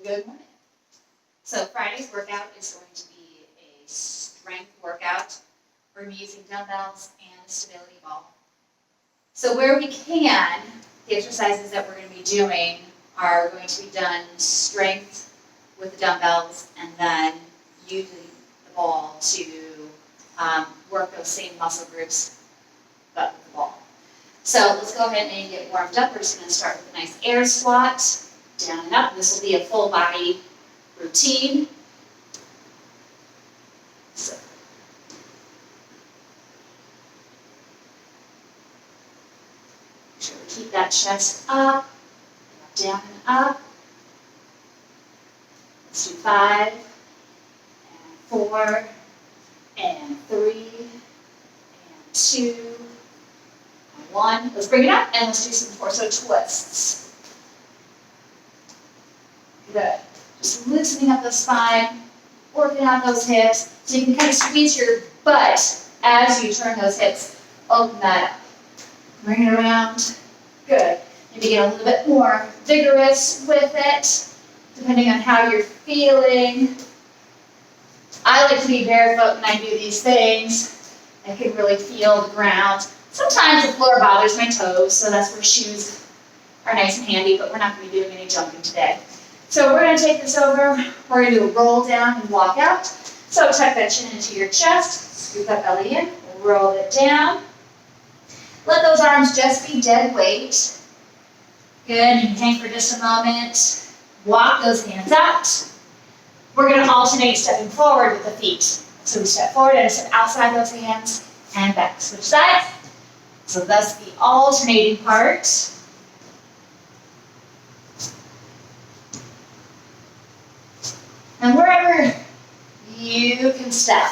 Good morning. So Friday's workout is going to be a strength workout. We're going to be using dumbbells and a stability ball. So where we can, the exercises that we're going to be doing are going to be done strength with the dumbbells and then using the ball to work those same muscle groups but with the ball. So let's go ahead and get warmed up. We're just going to start with a nice air squat, down and up. This will be a full body routine. So, make sure we keep that chest up, down and up. Let's do 5, and 4, and 3, and 2, and 1. Let's bring it up, and let's do some torso twists. Good. Just loosening up the spine, working out those hips, so you can kind of squeeze your butt as you turn those hips. Open that up. Bring it around. Good. Maybe get a little bit more vigorous with it, depending on how you're feeling. I like to be barefoot when I do these things. I can really feel the ground. Sometimes the floor bothers my toes, so that's where shoes are nice and handy, but we're not going to be doing any jumping today. So we're going to take this over. We're going to do a roll down and walk out. So tuck that chin into your chest, scoop that belly in, roll it down. Let those arms just be dead weight. Good, you can hang for just a moment. Walk those hands out. We're going to alternate stepping forward with the feet. So we step forward and step outside those hands and back. Switch sides. So that's the alternating part. And wherever you can step.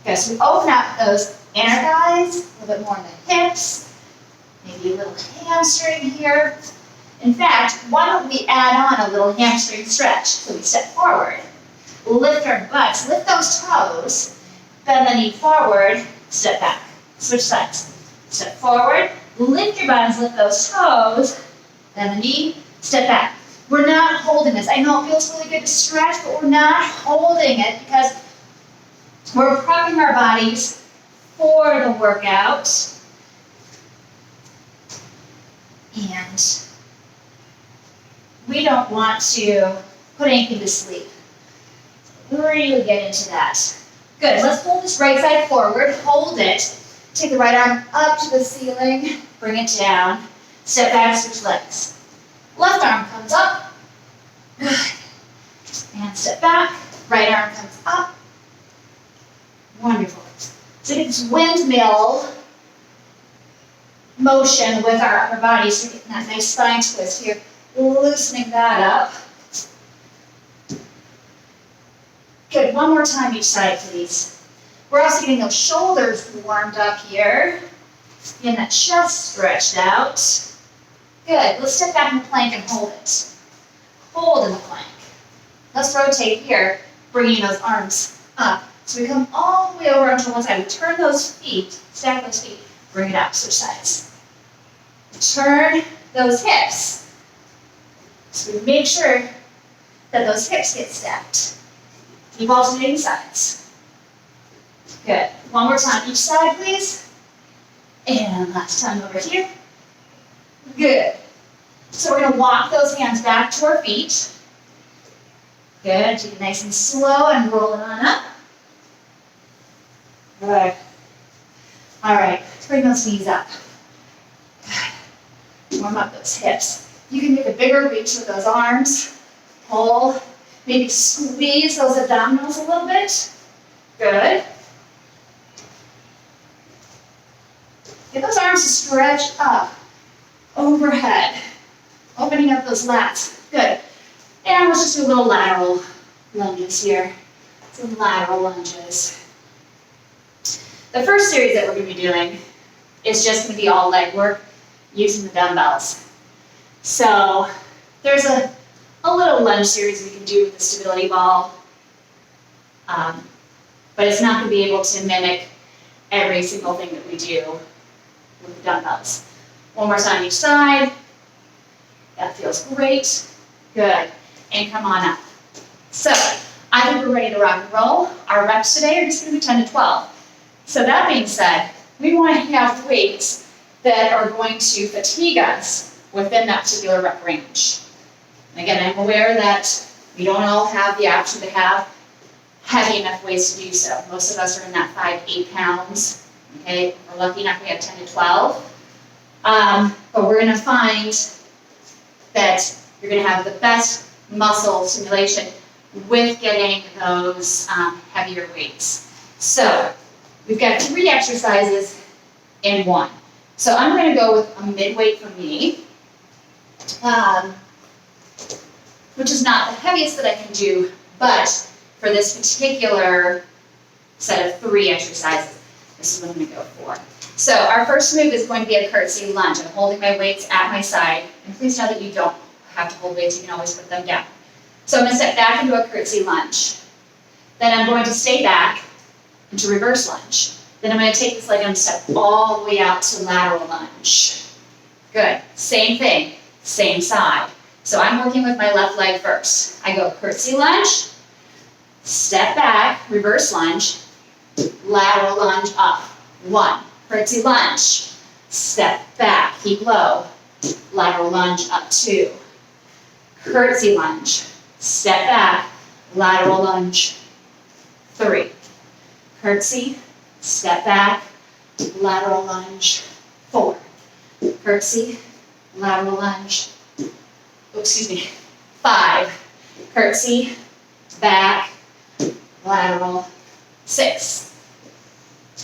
Okay, so we open up those inner thighs, a little bit more in the hips, maybe a little hamstring here. In fact, why don't we add on a little hamstring stretch? So we step forward, lift our butts, lift those toes, bend the knee forward, step back. Switch sides. Step forward, lift your buns, lift those toes, bend the knee, step back. We're not holding this. I know it feels really good to stretch, but we're not holding it because we're prepping our bodies for the workout. And we don't want to put anything to sleep. Really get into that. Good. Let's pull this right side forward. Hold it. Take the right arm up to the ceiling. Bring it down. Step back, switch legs. Left arm comes up. Good. And step back. Right arm comes up. Wonderful. So get this windmill motion with our upper body. So we're getting that nice spine twist here. Loosening that up. Good. One more time each side, please. We're also getting those shoulders warmed up here. Getting that chest stretched out. Good. Let's step back in the plank and hold it. Hold in the plank. Let's rotate here, bringing those arms up. So we come all the way over onto one side. We turn those feet, stack those feet, bring it up, switch sides. Turn those hips. So we make sure that those hips get stacked. Keep alternating sides. Good. One more time each side, please. And last time over here. Good. So we're going to walk those hands back to our feet. Good. Take it nice and slow and roll it on up. Good. All right. Let's bring those knees up. Good. Warm up those hips. You can make a bigger reach with those arms. Pull. Maybe squeeze those abdominals a little bit. Good. Get those arms to stretch up. Overhead, opening up those lats. Good. And let's just do a little lateral lunges here. Some lateral lunges. The first series that we're going to be doing is just going to be all leg work using the dumbbells. So there's a little lunge series we can do with the stability ball, but it's not going to be able to mimic every single thing that we do with the dumbbells. One more time each side. That feels great. Good. And come on up. So, I think we're ready to rock and roll. Our reps today are just going to be 10 to 12. So that being said, we want to have weights that are going to fatigue us within that particular rep range. And again, I'm aware that we don't all have the option to have heavy enough weights to do so. Most of us are in that 5 to 8 pounds. Okay, we're lucky enough we have 10 to 12. But we're going to find that you're going to have the best muscle stimulation with getting those heavier weights. So we've got 3 exercises in one. So I'm going to go with a mid-weight for me, which is not the heaviest that I can do, but for this particular set of 3 exercises, this is what I'm going to go for. So our first move is going to be a curtsy lunge. I'm holding my weights at my side, and please know that you don't have to hold weights, you can always put them down. So I'm going to step back into a curtsy lunge. Then I'm going to stay back into reverse lunge. Then I'm going to take this leg and step all the way out to lateral lunge. Good. Same thing, same side. So I'm working with my left leg first. I go curtsy lunge, step back, reverse lunge, lateral lunge up. 1. Curtsy lunge, step back, keep low, lateral lunge up. 2. Curtsy lunge, step back, lateral lunge. 3. Curtsy, step back, lateral lunge. 4. Curtsy, lateral lunge. 5. Curtsy, back, lateral. 6.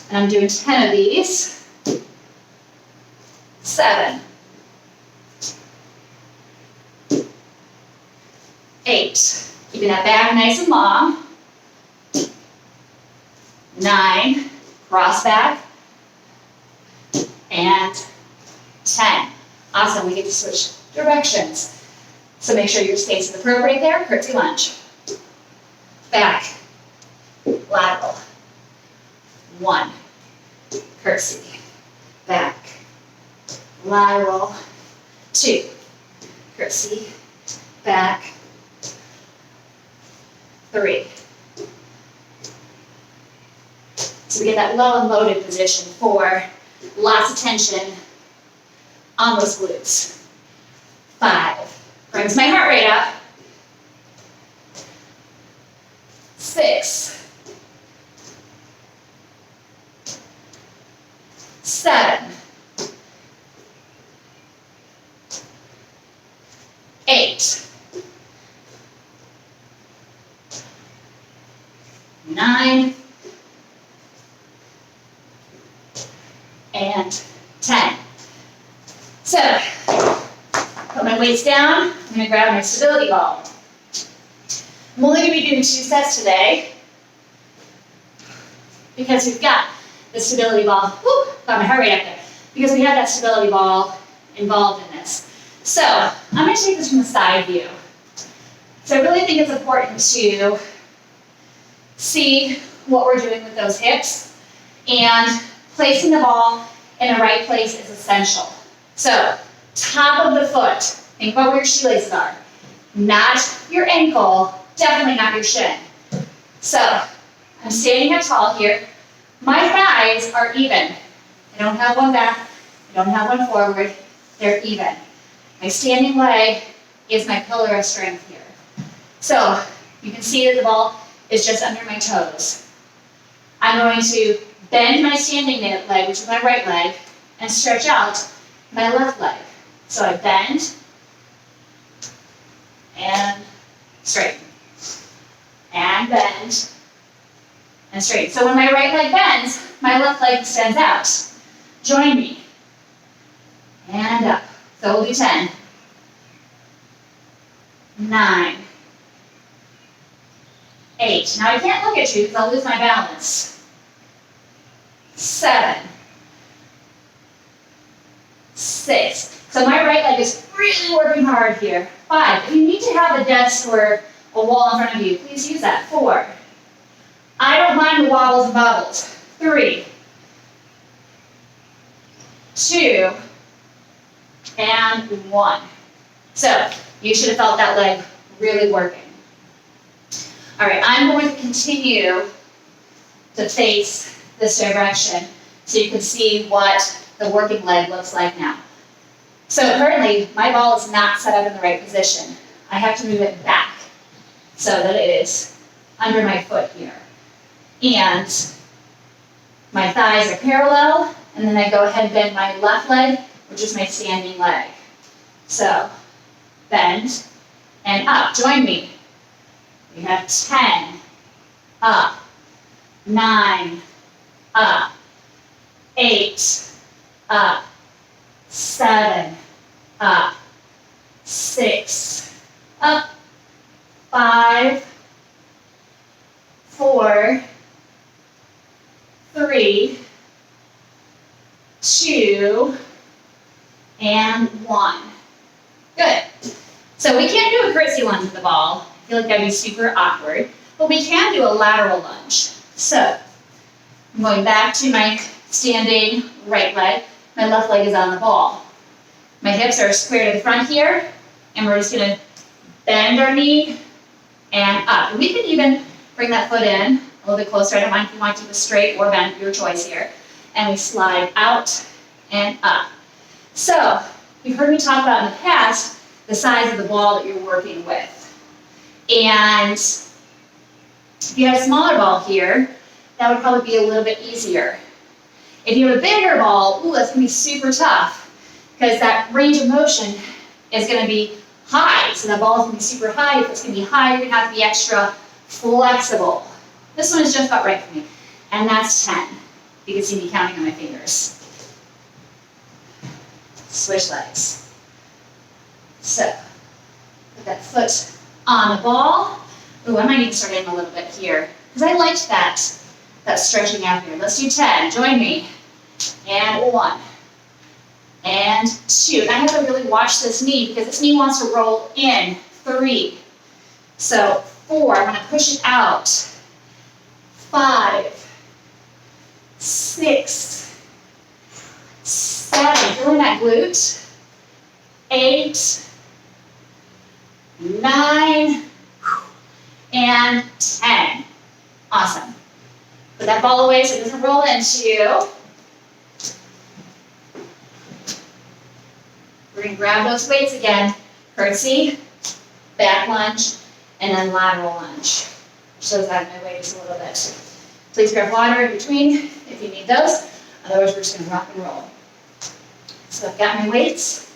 And I'm doing 10 of these. 7. 8. Keeping that back nice and long. 9. Cross back. And 10. Awesome, we get to switch directions. So make sure your space is appropriate there. Curtsy lunge. Back. Lateral. 1. Curtsy. Back. Lateral. 2. Curtsy. Back. 3. So we get that low and loaded position for lots of tension on those glutes. 5. Brings my heart rate up. 6. 7. 8. 9. And 10. So, put my weights down. I'm going to grab my stability ball. I'm only going to be doing 2 sets today because we've got the stability ball. Whoo, got my heart rate up there. Because we have that stability ball involved in this. So, I'm going to take this from the side view. So I really think it's important to see what we're doing with those hips, and placing the ball in the right place is essential. So, top of the foot, think about where your shoelaces are. Not your ankle, definitely not your shin. So, I'm standing up tall here. My thighs are even. I don't have one back, I don't have one forward, they're even. My standing leg is my pillar of strength here. So, you can see that the ball is just under my toes. I'm going to bend my standing leg, which is my right leg, and stretch out my left leg. So I bend and straighten, and bend and straighten. So when my right leg bends, my left leg extends out. Join me. And up. So we'll do 10. 9. 8. Now I can't look at you because I'll lose my balance. 7. 6. So my right leg is really working hard here. 5. If you need to have a desk or a wall in front of you, please use that. 4. I don't mind the wobbles and bobbles. 3. 2. and 1. So you should have felt that leg really working. All right, I'm going to continue to face this direction so you can see what the working leg looks like now. So currently, my ball is not set up in the right position. I have to move it back so that it is under my foot here. And my thighs are parallel, and then I go ahead and bend my left leg, which is my standing leg. So, bend and up. Join me. We have 10, up, 9, up, 8, up, 7, up, 6, up, 5, 4, 3, 2, and 1. Good. So we can't do a curtsy lunge with the ball. I feel like that'd be super awkward. But we can do a lateral lunge. So I'm going back to my standing right leg. My left leg is on the ball. My hips are square to the front here, and we're just going to bend our knee and up. And we can even bring that foot in a little bit closer. I don't mind if you want to keep it straight or bend, your choice here. And we slide out and up. So you've heard me talk about in the past the size of the ball that you're working with. And if you have a smaller ball here, that would probably be a little bit easier. If you have a bigger ball, that's going to be super tough because that range of motion is going to be high. So the ball is going to be super high. If it's going to be high, you're going to have to be extra flexible. This one is just about right for me. And that's 10. You can see me counting on my fingers. Switch legs. So, put that foot on the ball. Ooh, I might need to start in a little bit here because I liked that stretching out here. Let's do 10. Join me. And 1. And 2. And I have to really watch this knee because this knee wants to roll in. 3. So 4. I'm going to push it out. 5. 6. 7. Feeling that glute. 8. 9. And 10. Awesome. Put that ball away so it doesn't roll into you. We're going to grab those weights again. Curtsy, back lunge, and then lateral lunge. Shows out my weight just a little bit. Please grab water in between if you need those. Otherwise, we're just going to rock and roll. So I've got my weights.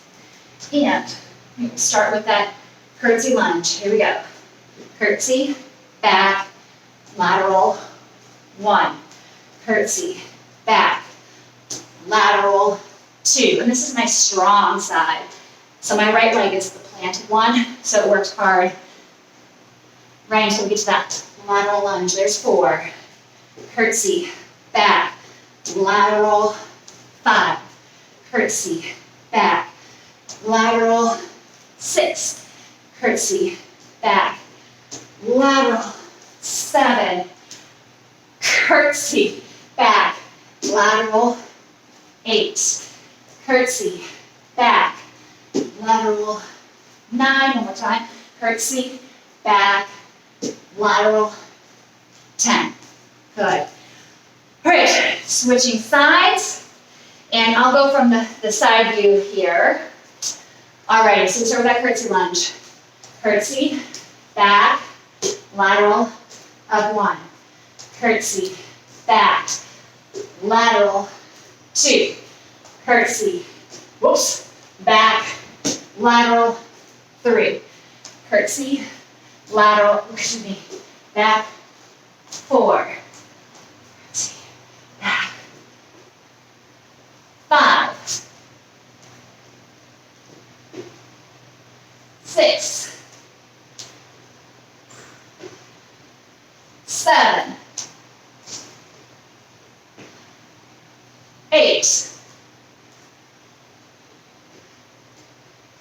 And we will start with that curtsy lunge. Here we go. Curtsy, back, lateral, 1. Curtsy, back, lateral, 2. And this is my strong side. So my right leg is the planted one, so it works hard right until we get to that lateral lunge. There's 4. Curtsy, back, lateral, 5. Curtsy, back, lateral, 6. Curtsy, back, lateral, 7. Curtsy, back, lateral, 8. Curtsy, back, lateral, 9. One more time. Curtsy, back, lateral, 10. Good. All right, switching sides. And I'll go from the side view here. All right, so we start with that curtsy lunge. Curtsy, back, lateral, of 1. Curtsy, back, lateral, 2. Curtsy, whoops, back, lateral, 3. Curtsy, lateral, excuse me, back, 4. Curtsy, back, 5. 6. 7. 8.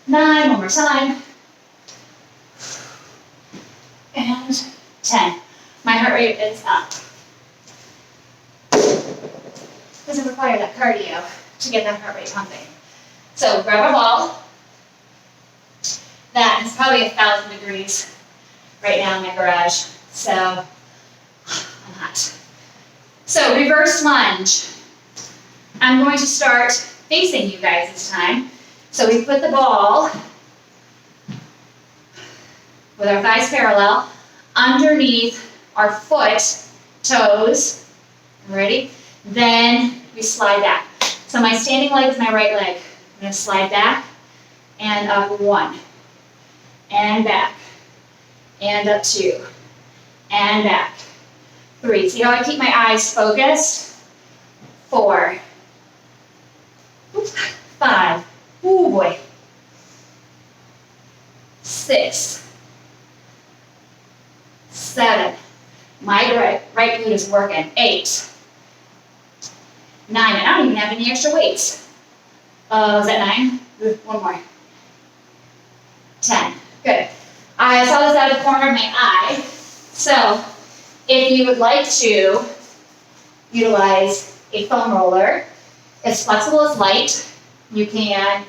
9, one more time. And 10. My heart rate is up. Doesn't require that cardio to get that heart rate pumping. So grab a ball. That is probably 1,000 degrees right now in my garage. So I'm hot. So reverse lunge. I'm going to start facing you guys this time. So we put the ball with our thighs parallel underneath our foot, toes. Ready? Then we slide back. So my standing leg is my right leg. I'm going to slide back and up 1. And back. And up 2. And back. 3. See how I keep my eyes focused? 4. 5. Ooh boy. 6. 7. My right glute is working. 8. 9. And I don't even have any extra weights. Is that 9? One more. 10. Good. I saw this out of the corner of my eye. So, if you would like to utilize a foam roller, it's flexible, it's light. You can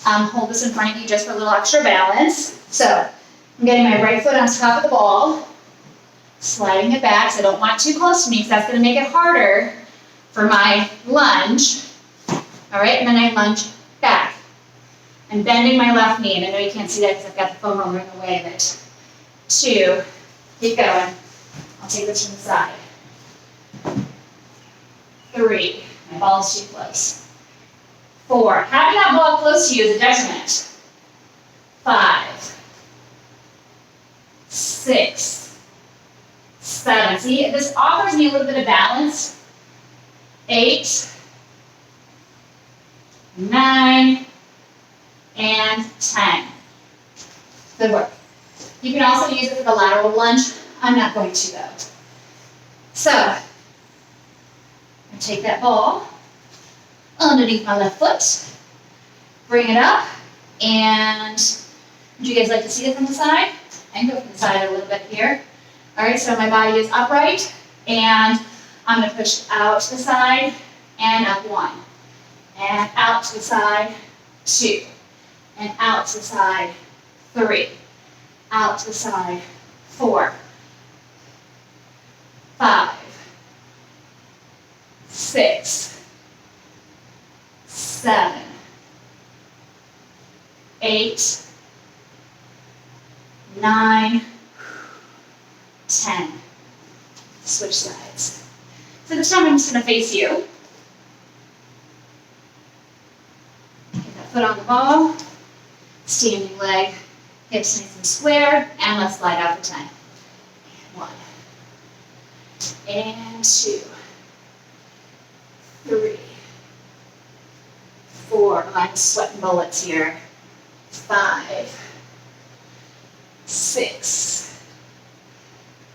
hold this in front of you just for a little extra balance. So, I'm getting my right foot on top of the ball, sliding it back, so I don't want too close to me because that's going to make it harder for my lunge. All right, and then I lunge back. I'm bending my left knee, and I know you can't see that because I've got the foam roller in the way of it. 2, keep going. I'll take this from the side. 3, my ball is too close. 4, having that ball close to you is a detriment. 5, 6, 7. See, this offers me a little bit of balance. 8, 9, and 10. Good work. You can also use it for the lateral lunge. I'm not going to though. So, I take that ball underneath my left foot, bring it up, and would you guys like to see it from the side? I can go from the side a little bit here. All right, so my body is upright, and I'm going to push out to the side and up 1, and out to the side 2, and out to the side 3, out to the side 4, 5, 6, 7, 8, 9, 10. Switch sides. So this time I'm just going to face you. Get that foot on the ball. Standing leg, hips nice and square, and let's slide out for 10. 1, and 2, 3, 4. I'm sweating bullets here. 5, 6,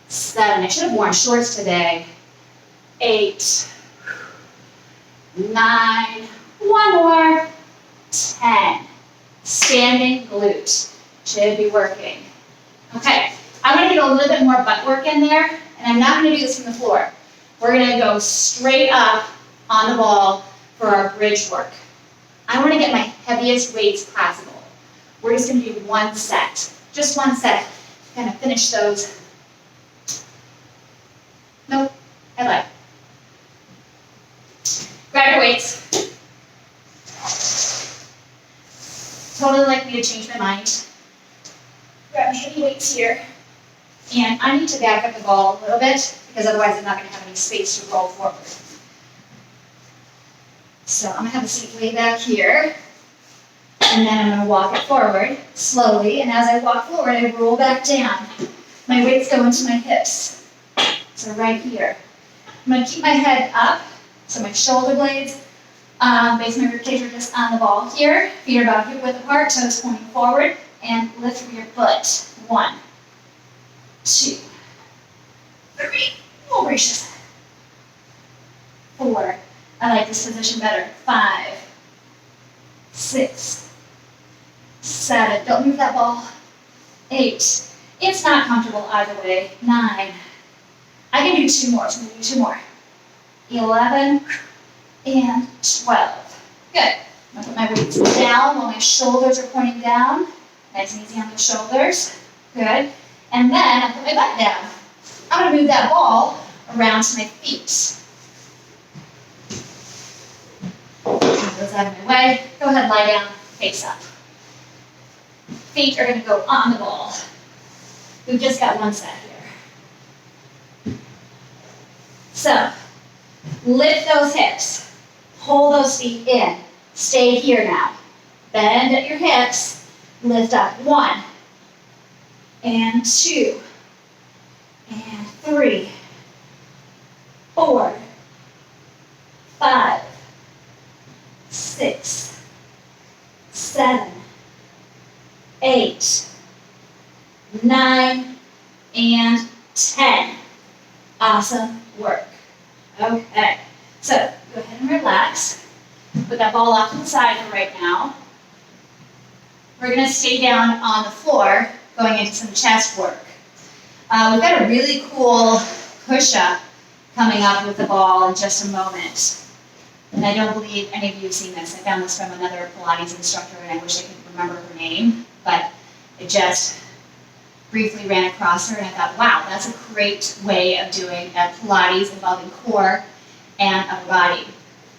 7. I should have worn shorts today. 8, 9. One more. 10. Standing glute should be working. Okay, I'm going to get a little bit more butt work in there, and I'm not going to do this from the floor. We're going to go straight up on the ball for our bridge work. I want to get my heaviest weights possible. We're just going to do 1 set, just 1 set. Kind of finish those. Nope, I lied. Grab your weights. Totally like me to change my mind. Grab my heavy weights here. And I need to back up the ball a little bit because otherwise I'm not going to have any space to roll forward. So I'm going to have the seat way back here. And then I'm going to walk it forward slowly. And as I walk forward, I roll back down. My weights go into my hips. So right here. I'm going to keep my head up. So my shoulder blades, base of my ribcage are just on the ball here. Feet are about hip width apart, toes pointing forward, and lift your foot. 1, 2, 3. Oh, gracious. 4. I like this position better. 5, 6, 7. Don't move that ball. 8. It's not comfortable either way. 9. I can do 2 more, so I'm going to do 2 more. 11 and 12. Good. I'm gonna put my weights down while my shoulders are pointing down. Nice and easy on the shoulders. Good. And then I put my butt down. I'm gonna move that ball around to my feet. Move those out of my way. Go ahead, lie down, face up. Feet are gonna go on the ball. We've just got one set here. So, lift those hips. Hold those feet in. Stay here now. Bend at your hips. Lift up. 1, and 2, and 3, 4, 5, 6, 7, 8, 9, and 10. Awesome work. Okay, so go ahead and relax. Put that ball off to the side for right now. We're going to stay down on the floor going into some chest work. We've got a really cool push-up coming up with the ball in just a moment. And I don't believe any of you have seen this. I found this from another Pilates instructor, and I wish I could remember her name, but it just briefly ran across her, and I thought, wow, that's a great way of doing a Pilates involving core and upper body.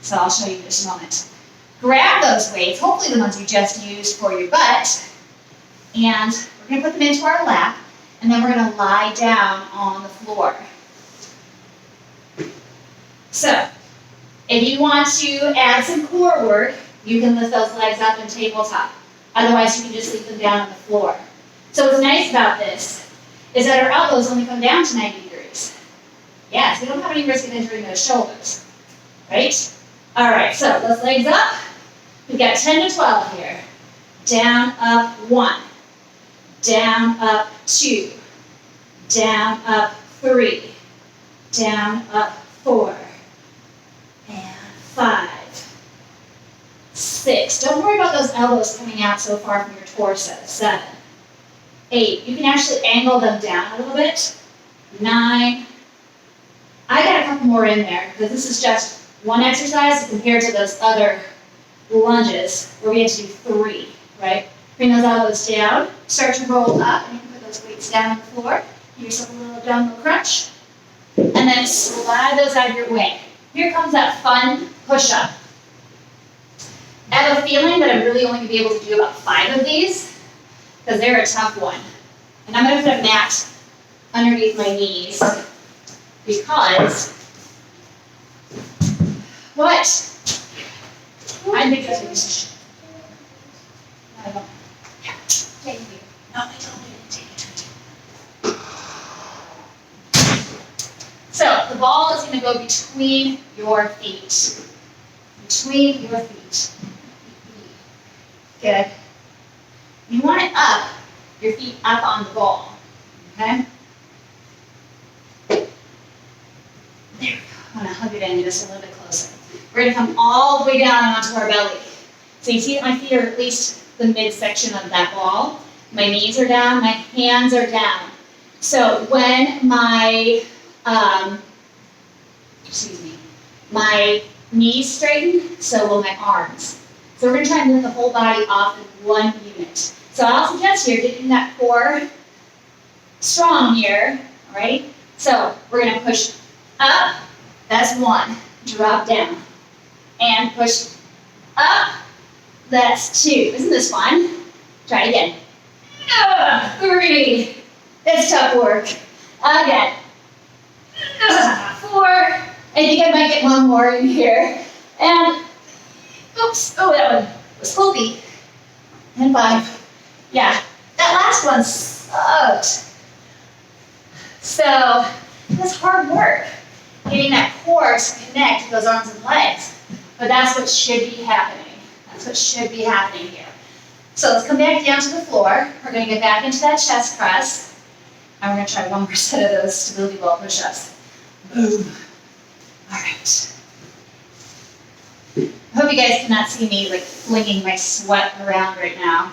So I'll show you in just a moment. Grab those weights, hopefully the ones you just used for your butt, and we're going to put them into our lap, and then we're going to lie down on the floor. So, if you want to add some core work, you can lift those legs up and tabletop. Otherwise, you can just leave them down on the floor. So what's nice about this is that our elbows only come down to 90 degrees. Yes, we don't have any risk of injuring those shoulders, right? All right, so those legs up. We've got 10 to 12 here. Down, up, 1. Down, up, 2. Down, up, 3. Down, up, 4. And 5. 6. Don't worry about those elbows coming out so far from your torso. 7. 8. You can actually angle them down a little bit. 9. I got a couple more in there because this is just one exercise compared to those other lunges where we have to do 3, right? Bring those elbows down, start to roll up, and you can put those weights down on the floor. Give yourself a little abdominal crunch, and then slide those out of your way. Here comes that fun push-up. I have a feeling that I'm really only going to be able to do about 5 of these because they're a tough one. And I'm going to put a mat underneath my knees because what? I think that's a I don't. Yeah. Thank you. No, I don't need to take it. So the ball is going to go between your feet. Between your feet. Good. You want it up, your feet up on the ball. Okay? There we go. I'm going to hug it in just a little bit closer. We're going to come all the way down onto our belly. So you see that my feet are at least the midsection of that ball. My knees are down, my hands are down. So when my, my knees straighten, so will my arms. So we're going to try and lift the whole body off in one unit. So I'll suggest here getting that core strong here, all right? So we're going to push up, that's 1, drop down, and push up, that's 2. Isn't this fun? Try it again. 3. It's tough work. Again. 4. I think I might get one more in here. And, oops, oh, that one was pulpy. And 5. Yeah, that last one sucked. So, that's hard work, getting that core to connect to those arms and legs. But that's what should be happening. That's what should be happening here. So let's come back down to the floor. We're going to get back into that chest press. And we're going to try one more set of those stability ball push-ups. Boom. All right. I hope you guys cannot see me like flinging my sweat around right now.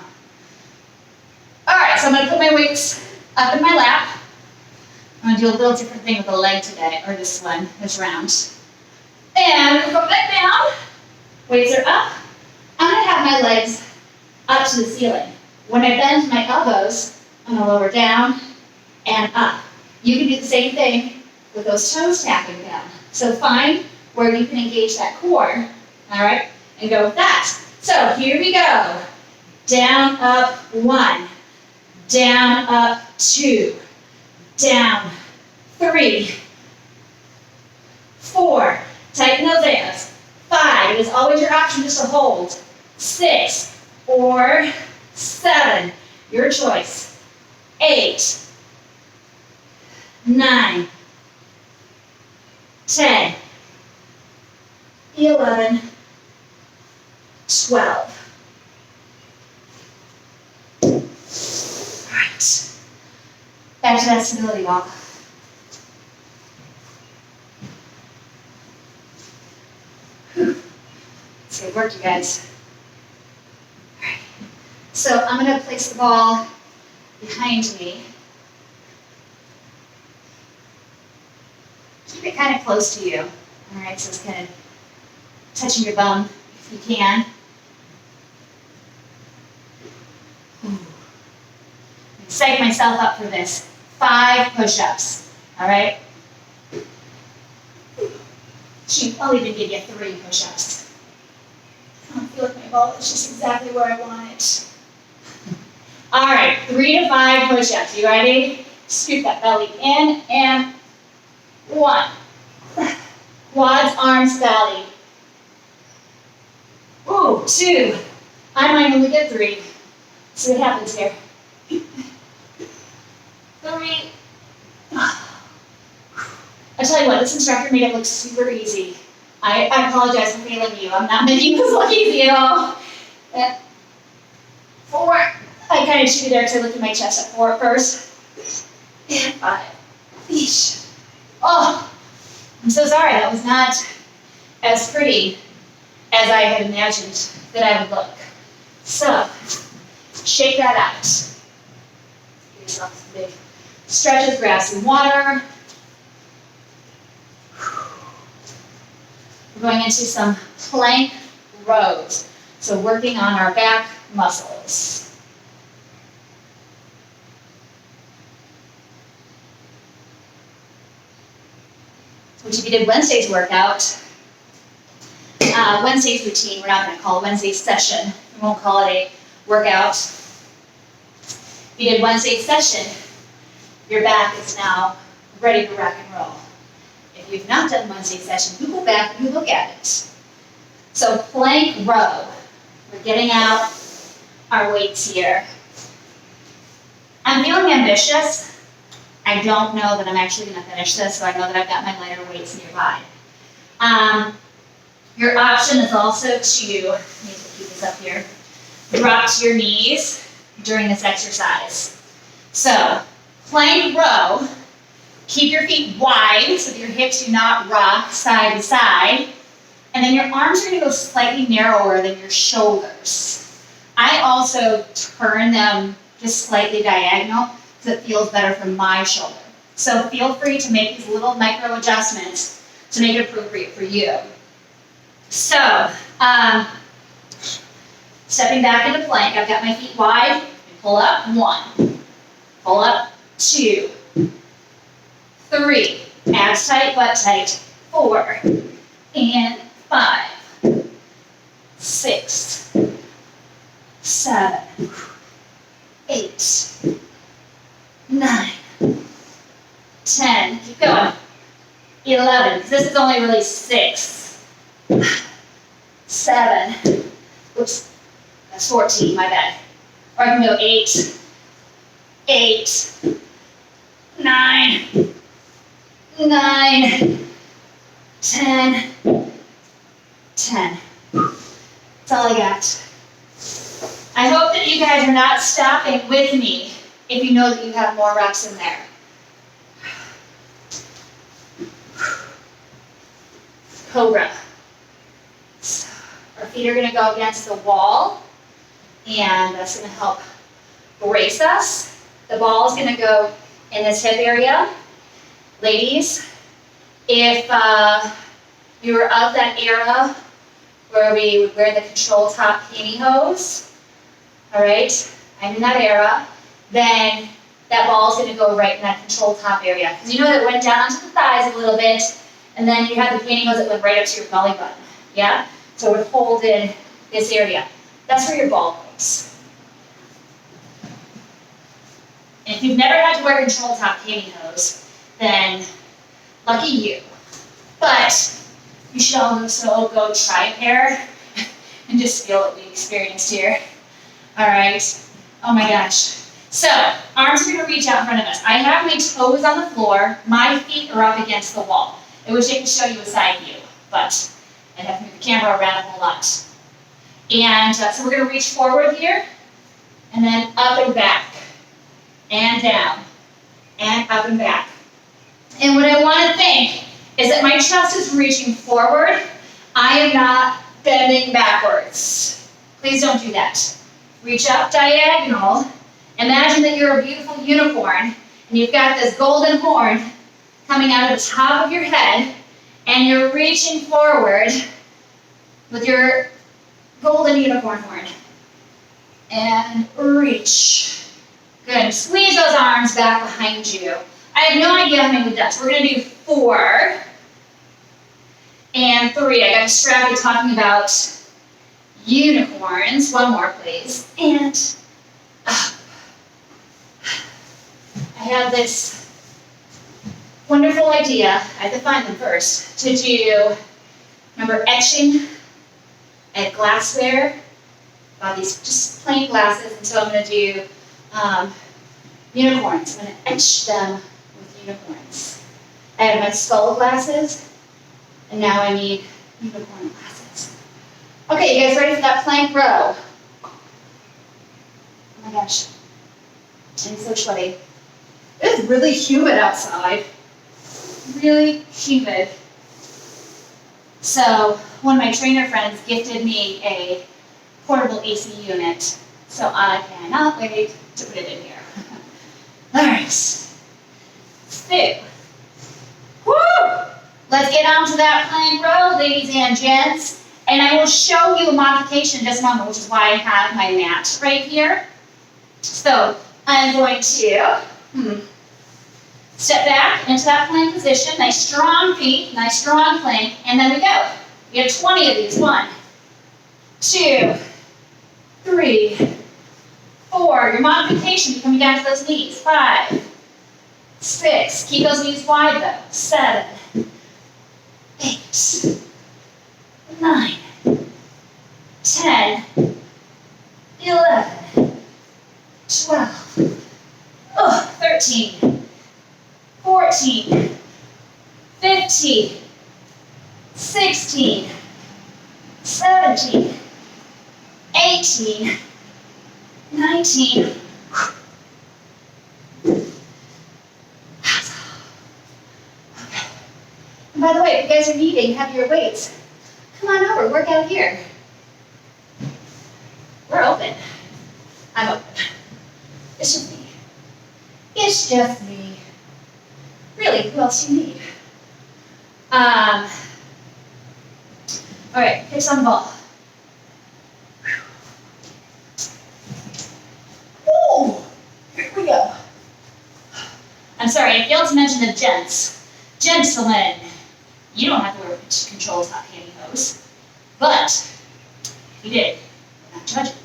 All right, so I'm going to put my weights up in my lap. I'm going to do a little different thing with the leg today, or this one, this round. And we'll go back down. Weights are up. I'm going have my legs up to the ceiling. When I bend my elbows, I'm gonna lower down and up. You can do the same thing with those toes tapping down. So find where you can engage that core, all right, and go with that. So here we go. Down, up, 1. Down, up, 2. Down, 3. 4. Tighten those abs. 5. It is always your option just to hold. 6 or 7. Your choice. 8. 9. 10. 11. 12. All right. Back to that stability walk. It's good work, you guys. All right. So I'm going to place the ball behind me. Keep it kind of close to you. All right, so it's kind of touching your bum if you can. Psych myself up for this. 5 push-ups. All right? Shoot, I'll even give you 3 push-ups. I don't feel like my ball is just exactly where I want it. All right, 3 to 5 push-ups. You ready? Scoop that belly in and 1. Quads, arms, belly. Ooh, 2. I might only get 3. See what happens here. 3. I tell you what, this instructor made it look super easy. I apologize for failing you. I'm not making this look easy at all. 4. I kind of cheated there because I looked at my chest at 4 at first. And 5. Eesh. Oh, I'm so sorry. That was not as pretty as I had imagined that I would look. So, shake that out. Give yourself some big stretches, grab some water. We're going into some plank rows. So working on our back muscles. Which if you did Wednesday's workout, Wednesday's routine, we're not going to call it Wednesday's session. We won't call it a workout. If you did Wednesday's session, your back is now ready for rock and roll. If you've not done Wednesday's session, you go back and you look at it. So plank row. We're getting out our weights here. I'm feeling ambitious. I don't know that I'm actually going to finish this, so I know that I've got my lighter weights nearby. Your option is also to, I need to keep this up here, drop to your knees during this exercise. So, plank row, keep your feet wide so that your hips do not rock side to side, and then your arms are going to go slightly narrower than your shoulders. I also turn them just slightly diagonal so it feels better for my shoulder. So feel free to make these little micro adjustments to make it appropriate for you. So, stepping back into plank, I've got my feet wide, pull up, 1, pull up, 2, 3, abs tight, butt tight, 4, and 5, 6, 7, 8, 9, 10, keep going, 11, this is only really 6, 7, oops, that's 14, my bad, or I can go 8, 9, 10, 10. That's all I got. I hope that you guys are not stopping with me if you know that you have more reps in there. Cobra. So our feet are going to go against the wall, and that's going to help brace us. The ball is going to go in this hip area. Ladies, if you were of that era where we would wear the control top pantyhose. All right, I'm in that era. Then that ball's going to go right in that control top area. Because you know that it went down onto the thighs a little bit, and then you had the pantyhose that went right up to your belly button. Yeah? So it would hold in this area. That's where your ball goes. And if you've never had to wear control top pantyhose, then lucky you. But you should also go try a pair and just feel what we experienced here. All right. Oh my gosh. So, arms are going to reach out in front of us. I have my toes on the floor. My feet are up against the wall. I wish I could show you a side view, but I'd have to move the camera around a whole lot. And so we're going to reach forward here, and then up and back, and down, and up and back. And what I want to think is that my chest is reaching forward. I am not bending backwards. Please don't do that. Reach up diagonal. Imagine that you're a beautiful unicorn, and you've got this golden horn coming out of the top of your head, and you're reaching forward with your golden unicorn horn. And reach. Good. Squeeze those arms back behind you. I have no idea how many we've done, so we're going to do 4 and 3. I got distracted talking about unicorns. One more, please. And up. I have this wonderful idea, I have to find them first, to do, remember etching at glassware? These just plain glasses, and so I'm going to do unicorns. I'm going to etch them with unicorns. I have my skull glasses, and now I need unicorn glasses. Okay, you guys ready for that plank row? Oh my gosh, I'm so sweaty. It is really humid outside. Really humid. So one of my trainer friends gifted me a portable AC unit. So I cannot wait to put it in here. Alright. So, woo! Let's get on to that plank row, ladies and gents. And I will show you a modification in just a moment, which is why I have my mat right here. So I'm going to step back into that plank position. Nice strong feet, nice strong plank, and then we go. We have 20 of these. 1, 2, 3, 4. Your modification, coming down to those knees. 5, 6. Keep those knees wide though. 7, 8, 9, 10, 11, 12, 13, 14, 15, 16, 17, 18, 19. Okay. And by the way, if you guys are needing heavier weights, come on over, work out here. We're open. I'm open. It's just me. It's just me. Really, who else do you need? All right, hips on the ball. Ooh, here we go. I'm sorry, I failed to mention the gents. Gentlemen, you don't have to wear control top pantyhose, but if you did, I'm not judging.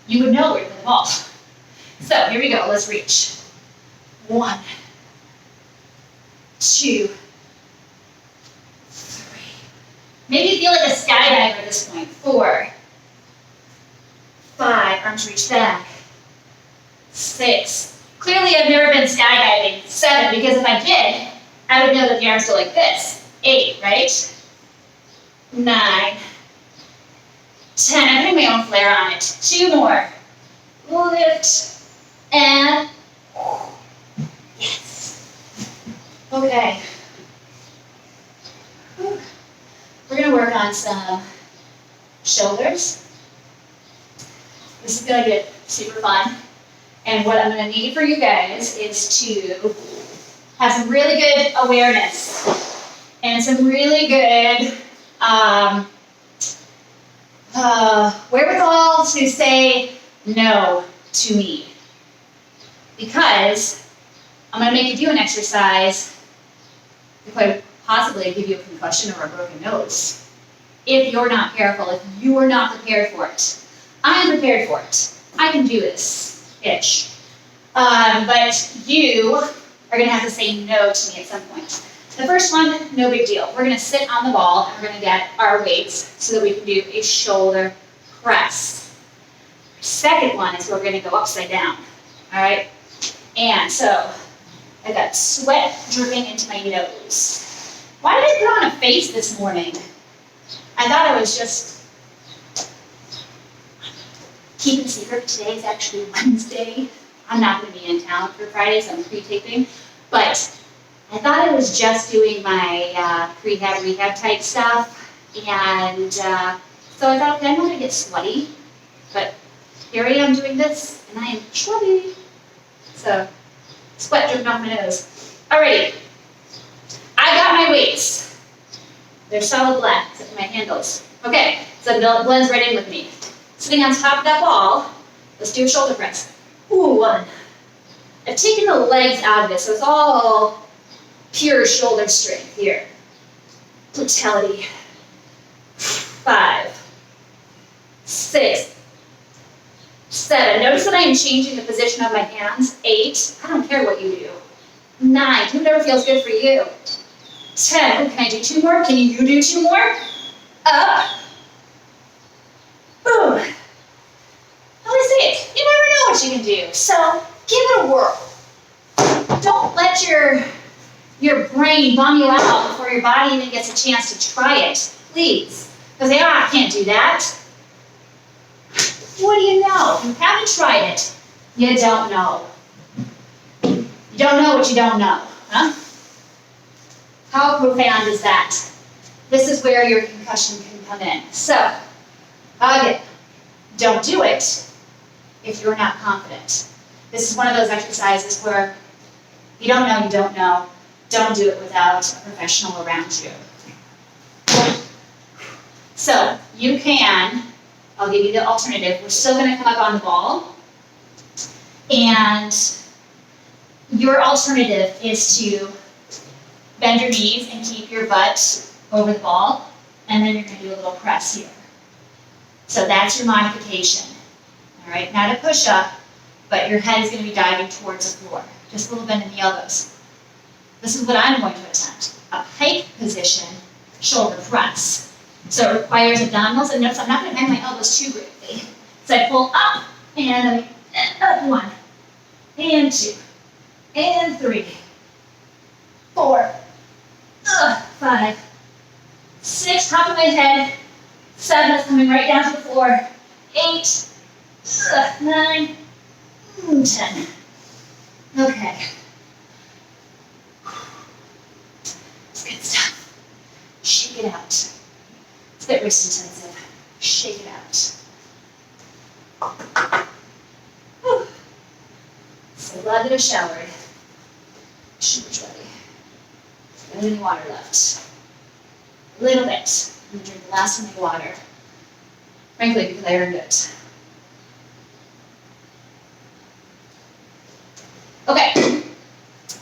You would know where to put the ball. So here we go, let's reach. 1, 2, 3. Maybe you feel like a skydiver at this point. 4, 5, arms reach back. 6. Clearly I've never been skydiving. 7, because if I did, I would know that the arms go like this. 8, right? 9, 10. I'm putting my own flair on it. 2 more. Lift and yes. Okay. We're going to work on some shoulders. This is going to get super fun. And what I'm going to need for you guys is to have some really good awareness and some really good wherewithal to say no to me. Because I'm going to make you do an exercise that could possibly give you a concussion or a broken nose. If you're not careful, if you are not prepared for it. I'm prepared for it. I can do this-ish. But you are going to have to say no to me at some point. The first one, no big deal. We're going to sit on the ball and we're going to get our weights so that we can do a shoulder press. Second one is we're going to go upside down. All right? And so I got sweat dripping into my nose. Why did I put on a face this morning? I thought I was just keeping a secret. Today is actually Wednesday. I'm not going to be in town for Friday, so I'm pre-taping. But I thought I was just doing my rehab type stuff. And so I thought, okay, I'm not going to get sweaty. But here I am doing this, and I am sweaty. So, sweat dripping off my nose. Alrighty. I got my weights. They're solid black, except for my handles. Okay, so it blends right in with me. Sitting on top of that ball, let's do a shoulder press. Ooh, one. I've taken the legs out of it, so it's all pure shoulder strength here. Totality. 5, 6, 7. Notice that I am changing the position of my hands. 8. I don't care what you do. 9. Do whatever feels good for you. 10. Ooh, can I do 2 more? Can you do 2 more? Up. Boom. Always say it. You never know what you can do. So give it a whirl. Don't let your brain bum you out before your body even gets a chance to try it. Please. Because I can't do that. What do you know? You haven't tried it. You don't know. You don't know what you don't know. Huh? How profound is that? This is where your concussion can come in. So, again, don't do it if you're not confident. This is one of those exercises where you don't know, you don't know. Don't do it without a professional around you. So, you can, I'll give you the alternative. We're still going to come up on the ball. And your alternative is to bend your knees and keep your butt over the ball. And then you're going to do a little press here. So that's your modification. All right, not a push-up, but your head is going to be diving towards the floor. Just a little bend in the elbows. This is what I'm going to attempt. A pike position, shoulder press. So it requires abdominals, and notice I'm not going to bend my elbows too greatly. So I pull up, and up 1, and 2, and 3, 4, 5, 6, top of my head, 7 is coming right down to the floor, 8, 9, 10. Okay. It's good stuff. Shake it out. It's a bit wrist intensive. Shake it out. Whew. So glad that I showered. Super sweaty. Don't have any water left. A little bit. I'm going to drink the last of my water. Frankly, because I earned it. Okay,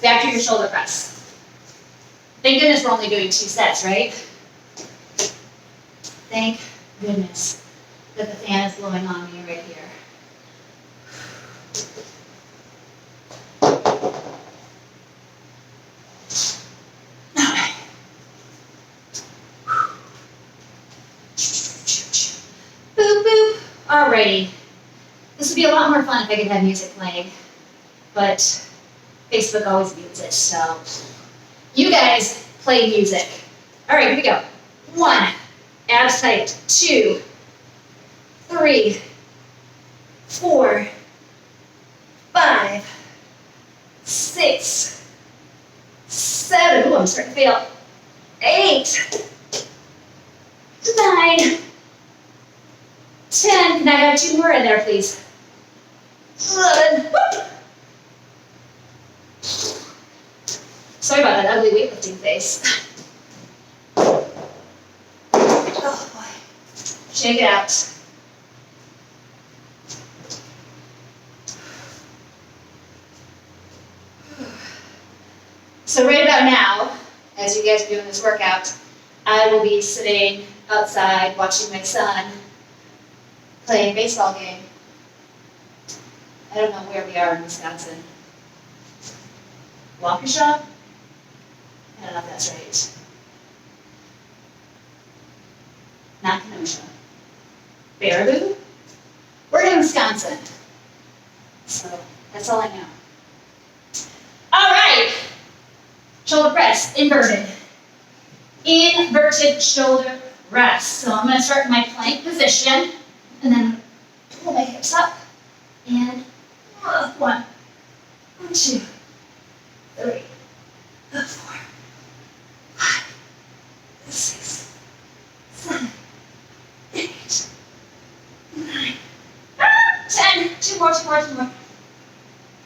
back to your shoulder press. Thank goodness we're only doing 2 sets, right? Thank goodness that the fan is blowing on me right here. Boop, boop. Alrighty. This would be a lot more fun if I could have music playing. But Facebook always mutes it, so you guys play music. All right, here we go. 1, abs tight. 2, 3, 4, 5, 6, 7. Ooh, I'm starting to fail. 8, 9, 10. Can I have 2 more in there, please? 11. Whoop. Sorry about that ugly weightlifting face. Oh boy. Shake it out. So right about now, as you guys are doing this workout, I will be sitting outside watching my son play a baseball game. I don't know where we are in Wisconsin. Waukesha? I don't know if that's right. Not Kenosha. Baraboo? We're in Wisconsin. So that's all I know. All right. Shoulder press, inverted. Inverted shoulder rest. So I'm going to start in my plank position, and then pull my hips up, and 1, 2, 3, 4, 5, 6, 7, 8, 9, 10. Two more.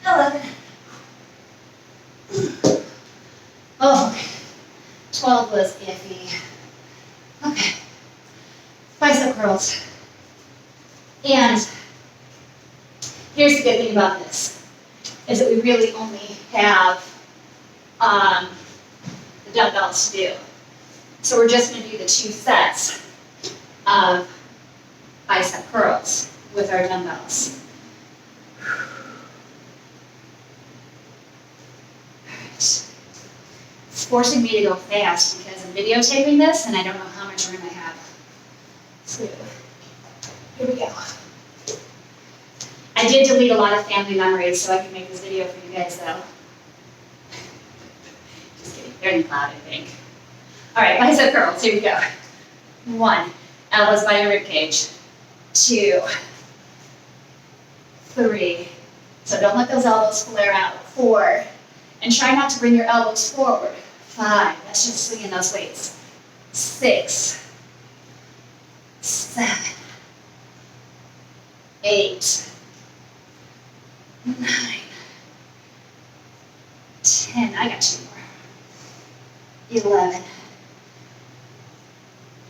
11. Oh, 12 was iffy. Okay. Bicep curls. And here's the good thing about this, is that we really only have the dumbbells to do. So we're just going to do the 2 sets of bicep curls with our dumbbells. It's forcing me to go fast because I'm videotaping this and I don't know how much room I have. So, here we go. I did delete a lot of family memories so I can make this video for you guys though. Just kidding, they're in the cloud I think. Alright, bicep curls, here we go. 1, elbows by your rib cage. 2, 3, so don't let those elbows flare out. 4, and try not to bring your elbows forward. 5, that's just swinging those weights. 6, 7, 8, 9, 10, I got 2 more. 11,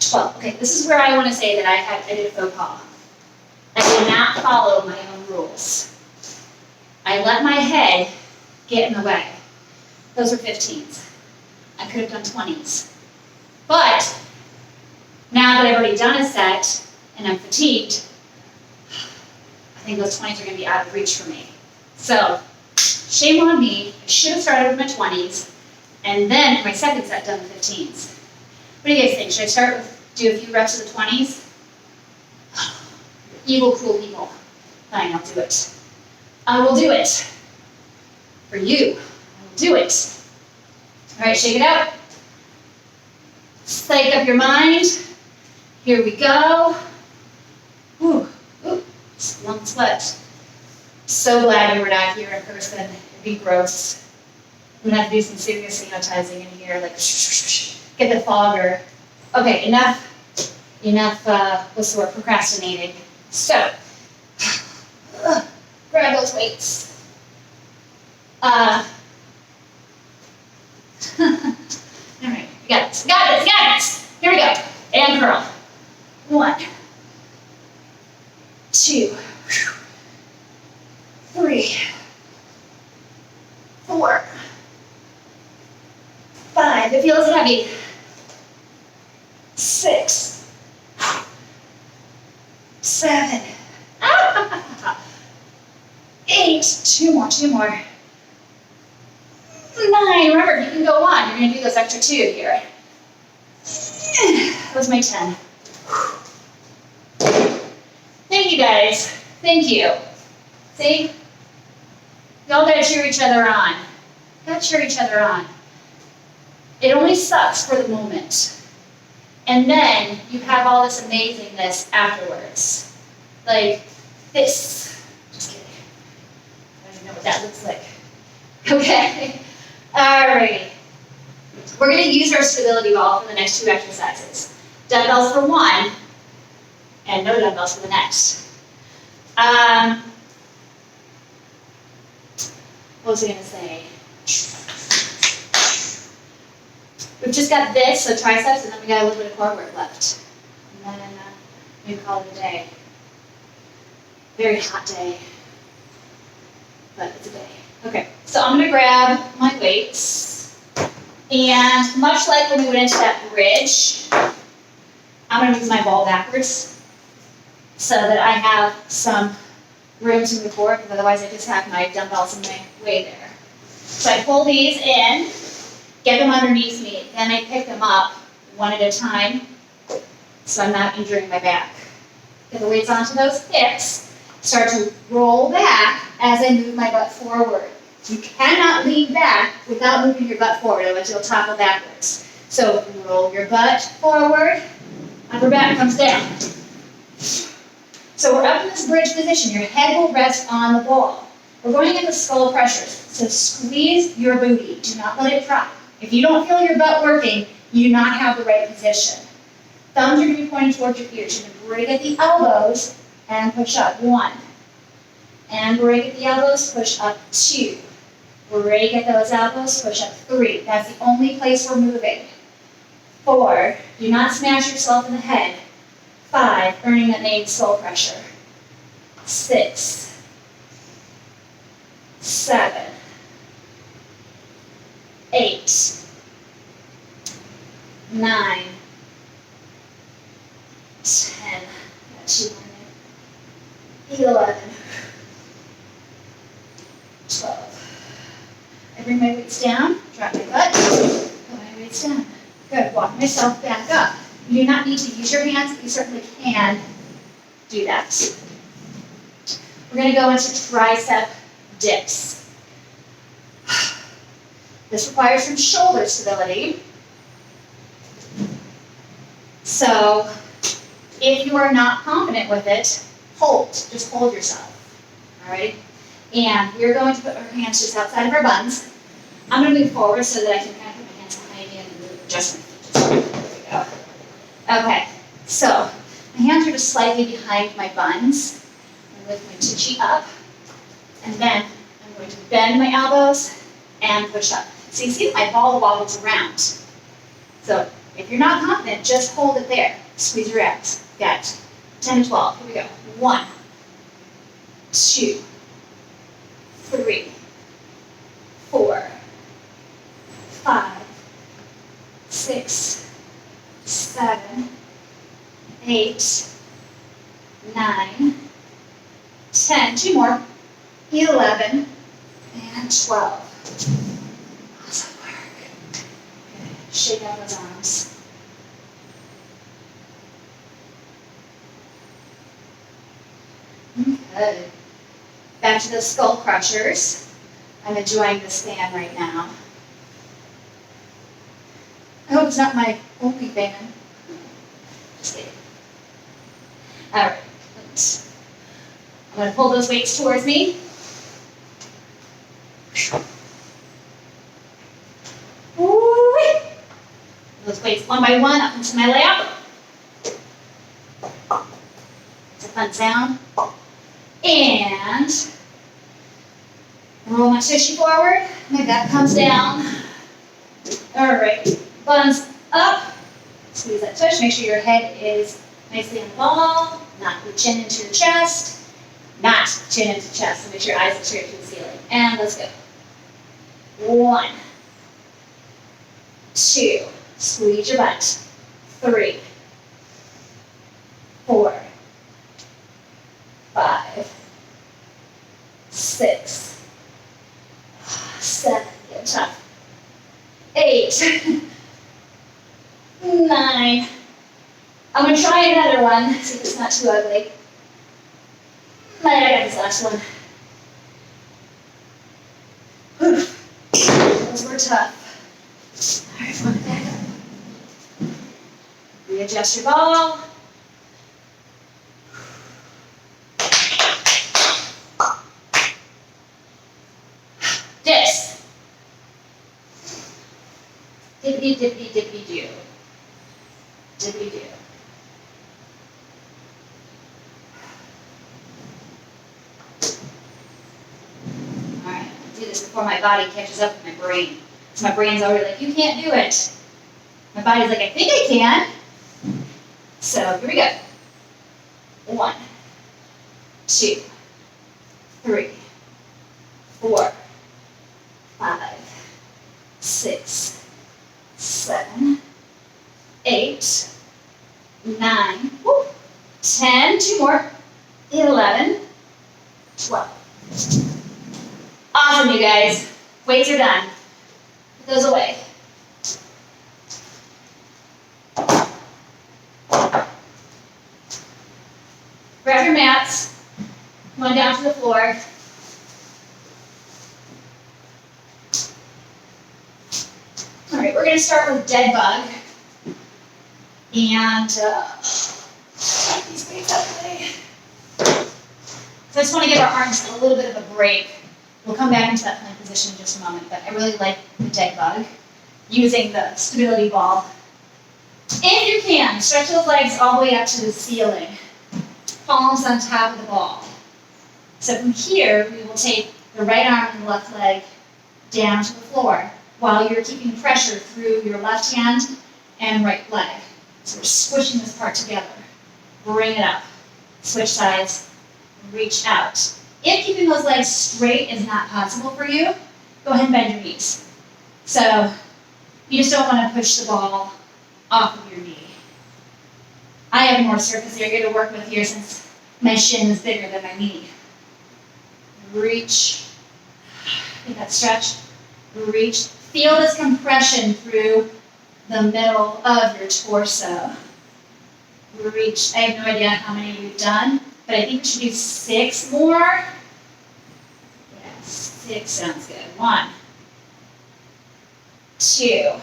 12. Okay, this is where I want to say that I did a faux pas. I did not follow my own rules. I let my head get in the way. Those were 15s. I could have done 20s. But now that I've already done a set and I'm fatigued, I think those 20s are going to be out of reach for me. So, shame on me. I should have started with my 20s and then for my second set done the 15s. What do you guys think? Should I start with do a few reps of the 20s? Evil, cruel people. Fine, I'll do it. I will do it. For you. I will do it. All right, shake it out. Psych up your mind. Here we go. Ooh, long sweat. So glad we were not here in person. It'd be gross. I'm gonna have to do some serious sanitizing in here, like get the fogger. Okay, enough, what's the word, procrastinating. So, grab those weights. All right, got this. Here we go, and curl. 1, 2, 3, 4, 5, it feels heavy. 6, 7, 8, 2 more. 9, remember, you can go on. You're going to do this extra 2 here. That was my 10. Thank you guys. Thank you. See? Y'all gotta cheer each other on. It only sucks for the moment. And then you have all this amazingness afterwards. Like this. Just kidding. I don't even know what that looks like. Okay. Alrighty. We're going to use our stability ball for the next 2 exercises. Dumbbells for 1, and no dumbbells for the next. What was I going to say? We've just got this, so triceps, and then we got a little bit of core work left. And then maybe call it a day. Very hot day, but it's a day. Okay, so I'm gonna grab my weights, and much like when we went into that bridge, I'm gonna move my ball backwards so that I have some room to move forward, because otherwise I just have my dumbbells in my way there. So I pull these in, get them underneath me, then I pick them up one at a time so I'm not injuring my back. Get the weights onto those hips, start to roll back as I move my butt forward. You cannot lean back without moving your butt forward, otherwise you'll topple backwards. So roll your butt forward, upper back comes down. So we're up in this bridge position. Your head will rest on the ball. We're going into skull pressures. So squeeze your booty. Do not let it drop. If you don't feel your butt working, you do not have the right position. Thumbs are going to be pointing towards your ears. You're going to break at the elbows and push up. 1. And break at the elbows, push up. 2. Break at those elbows, push up. 3. That's the only place we're moving. 4. Do not smash yourself in the head. 5. Earning that named skull pressure. 6. 7. 8. 9. 10. Got 2 on there. 11. 12. I bring my weights down, drop my butt, put my weights down. Good. Walk myself back up. You do not need to use your hands, but you certainly can do that. We're going to go into tricep dips. This requires some shoulder stability. So if you are not confident with it, hold. Just hold yourself. All right? And we're going to put our hands just outside of our buns. I'm going to move forward so that I can kind of put my hands behind me and move just my feet. There we go. Okay, so my hands are just slightly behind my buns. I'm going to lift my tushy up, and then I'm going to bend my elbows and push up. So you see that my ball wobbles around. So if you're not confident, just hold it there. Squeeze your abs. Got it. 10 to 12. Here we go. 1, 2, 3, 4, 5, 6, 7, 8, 9, 10, 2 more, 11, and 12. Awesome work. Good. Shake out those arms. Good. Back to the skull crushers. I'm enjoying this fan right now. I hope it's not my only fan. Just kidding. All right. I'm going to pull those weights towards me. Woo-wee. Those weights one by one up into my lap. It's a fun sound. And roll my tushy forward. My back comes down. All right. Buns up. Squeeze that tush. Make sure your head is nicely on the ball. Not the chin into your chest. Not chin into chest. So make sure your eyes look straight to the ceiling. And let's go. 1, 2. Squeeze your butt. 3, 4, 5, 6, 7. Get tough. 8. 9. I'm going to try another one, see if it's not too ugly. I got this last one. Whew. Those were tough. All right, come on, back up. Readjust your ball. Dips. Dippity, dippity, dippity, do. Dippity, do. All right, I'll do this before my body catches up with my brain. So my brain's already like, you can't do it. My body's like, I think I can. So here we go. 1, 2, 3, 4, 5, 6, 7, 8, 9, 10, 2 more, 11, 12. Awesome, you guys. Weights are done. Put those away. Grab your mats. Come on down to the floor. All right, we're going to start with dead bug. And take these weights out of the way. So I just want to give our arms a little bit of a break. We'll come back into that plank position in just a moment, but I really like the dead bug using the stability ball. If you can, stretch those legs all the way up to the ceiling. Palms on top of the ball. So from here, we will take the right arm and the left leg down to the floor while you're keeping pressure through your left hand and right leg. So we're squishing this part together. Bring it up. Switch sides. Reach out. If keeping those legs straight is not possible for you, go ahead and bend your knees. So you just don't want to push the ball off of your knee. I have more surface area to work with here since my shin is bigger than my knee. Reach. Get that stretch. Reach. Feel this compression through the middle of your torso. Reach. I have no idea how many we've done, but I think we should do 6 more. Yeah, 6 sounds good. 1, 2.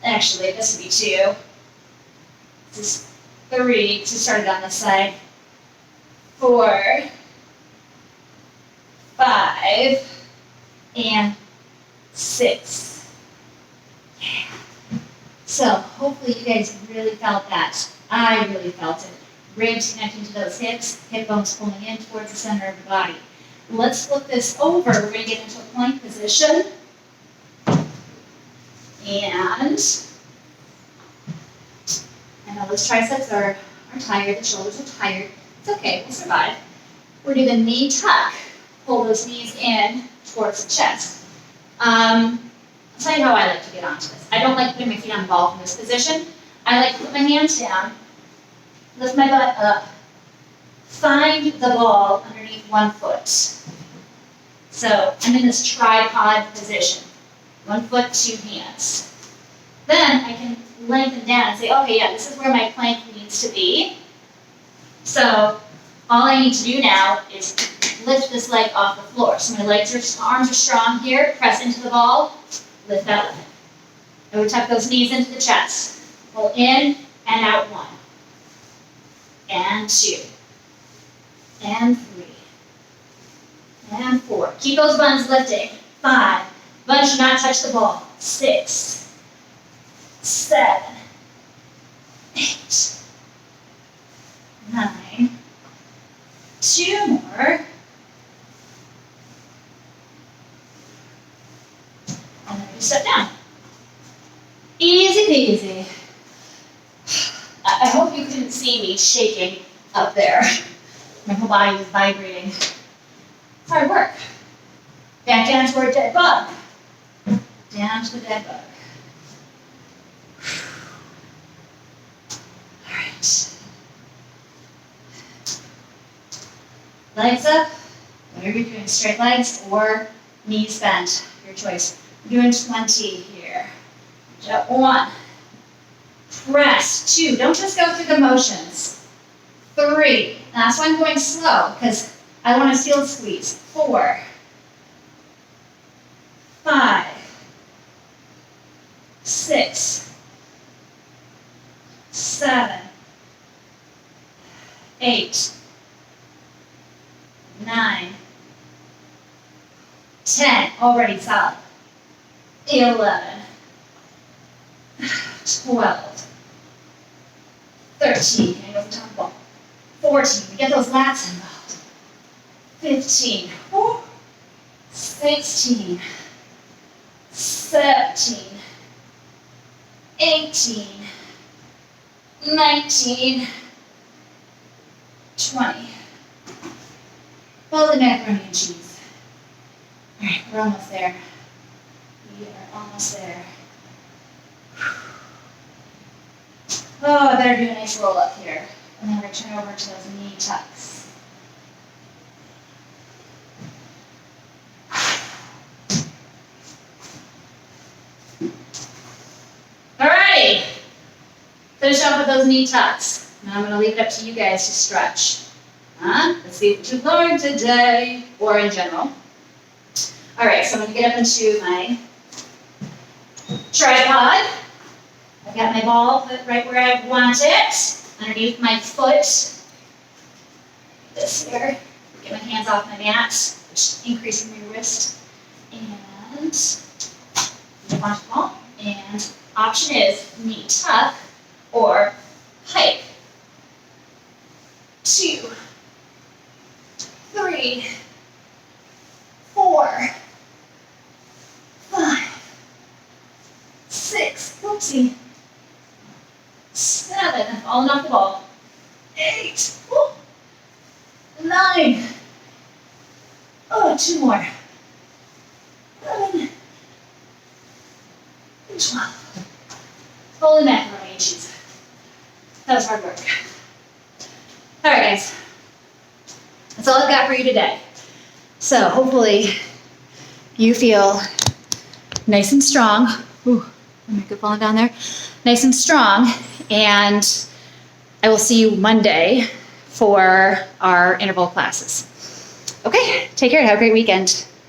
Actually, this would be 2. This is 3, to start it on this side. 4, 5, and 6. Yeah. So hopefully you guys really felt that. I really felt it. Ribs connecting to those hips, hip bones pulling in towards the center of the body. Let's flip this over. We're going to get into a plank position. And I know those triceps are tired, the shoulders are tired. It's okay, we'll survive. We're going to do the knee tuck. Pull those knees in towards the chest. I'll tell you how I like to get onto this. I don't like putting my feet on the ball from this position. I like to put my hands down, lift my butt up, find the ball underneath one foot. So I'm in this tripod position. 1 foot, 2 hands. Then I can lengthen down and say, okay, yeah, this is where my plank needs to be. So all I need to do now is lift this leg off the floor. So my arms are strong here, press into the ball, lift that leg. I would tuck those knees into the chest. Pull in and out 1. And 2. And 3. And 4. Keep those buns lifting. 5. Bun should not touch the ball. 6. 7. 8. 9. 2 more. And then we step down. Easy peasy. I hope you couldn't see me shaking up there. My whole body was vibrating. It's hard work. Back down to our dead bug. Down to the dead bug. All right. Legs up. Whatever you're doing, straight legs or knees bent. Your choice. We're doing 20 here. Jump 1. Press. 2. Don't just go through the motions. 3. That's why I'm going slow, because I want to field squeeze. 4. 5. 6. 7. 8. 9. 10. Already solid. 11. 12. 13. Can I go for top ball? 14. Get those lats involved. 15. 16. 17. 18. 19. 20. Follow the macaroni and cheese. All right, we're almost there. We are almost there. Oh, I better do a nice roll up here. And then we're going to turn over to those knee tucks. All right. Finish off with those knee tucks. Now I'm going to leave it up to you guys to stretch. Let's see what you've learned today, or in general. All right, so I'm going to get up into my tripod. I've got my ball put right where I want it, underneath my foot. This here. Get my hands off my mat, which increases my wrist. And move on to the ball. And option is knee tuck or hike. 2, 3, 4, 5, 6, whoopsie, 7, falling off the ball, 8, 9, 2 more, 11, 12. Holy macaroni and cheese. That was hard work. All right, guys. That's all I've got for you today. So hopefully you feel nice and strong. Ooh, my makeup falling down there. Nice and strong. And I will see you Monday for our interval classes. Okay, take care and have a great weekend.